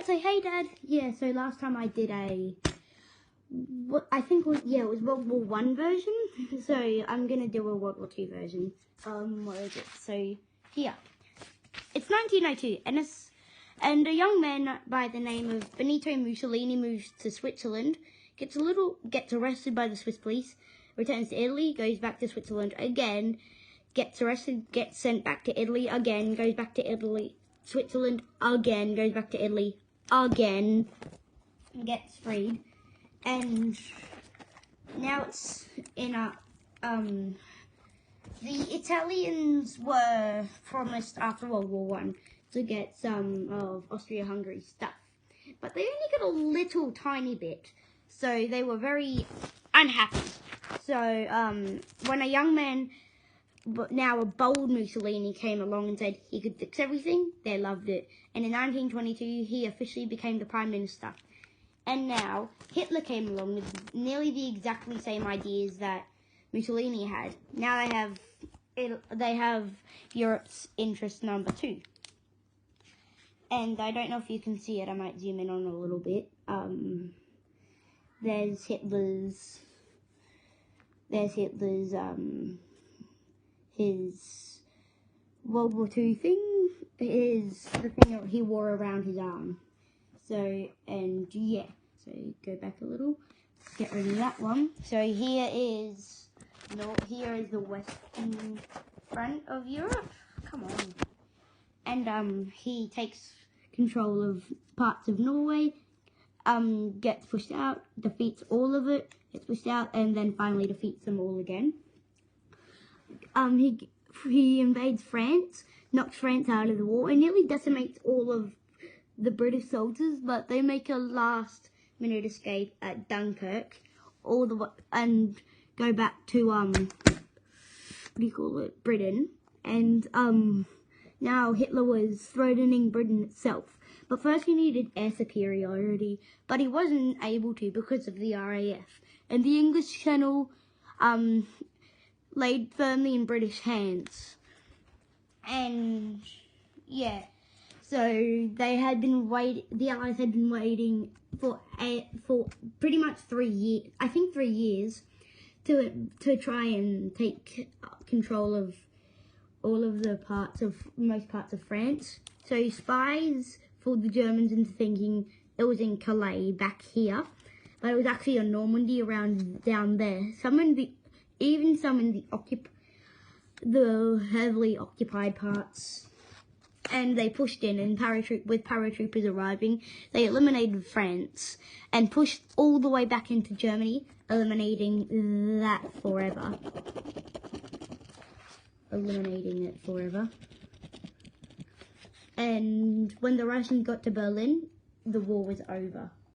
Alright, so hey Dad. Yeah, so last time I did a, it was World War One version. So I'm gonna do a World War Two version. Where is it? So here, it's 1902, and a young man by the name of Benito Mussolini moves to Switzerland, gets arrested by the Swiss police, returns to Italy, goes back to Switzerland again, gets arrested, gets sent back to Italy again, goes back to Italy, Switzerland again, goes back to Italy again, gets freed, and now it's in a, the Italians were promised after World War One to get some of Austria-Hungary stuff, but they only got a little tiny bit, so they were very unhappy. So when a young man, but now a bold Mussolini, came along and said he could fix everything, they loved it. And in 1922, he officially became the Prime Minister. And now Hitler came along with nearly the exactly same ideas that Mussolini had. Now they have Europe's interest number 2. And I don't know if you can see it. I might zoom in on a little bit. There's Hitler's his World War II thing is the thing that he wore around his arm. So, and yeah, so go back a little, get rid of that one. So here is the western front of Europe. Come on. And he takes control of parts of Norway, gets pushed out, defeats all of it, gets pushed out, and then finally defeats them all again. He invades France, knocks France out of the war, and nearly decimates all of the British soldiers, but they make a last-minute escape at Dunkirk, and go back to Britain, and now Hitler was threatening Britain itself. But first he needed air superiority, but he wasn't able to because of the RAF, and the English Channel laid firmly in British hands. And yeah, so the Allies had been waiting for pretty much 3 years, I think 3 years, to try and take control of most parts of France. So spies fooled the Germans into thinking it was in Calais back here, but it was actually in Normandy down there. Some in the heavily occupied parts, and they pushed in, and with paratroopers arriving, they eliminated France and pushed all the way back into Germany, eliminating it forever. And when the Russians got to Berlin, the war was over.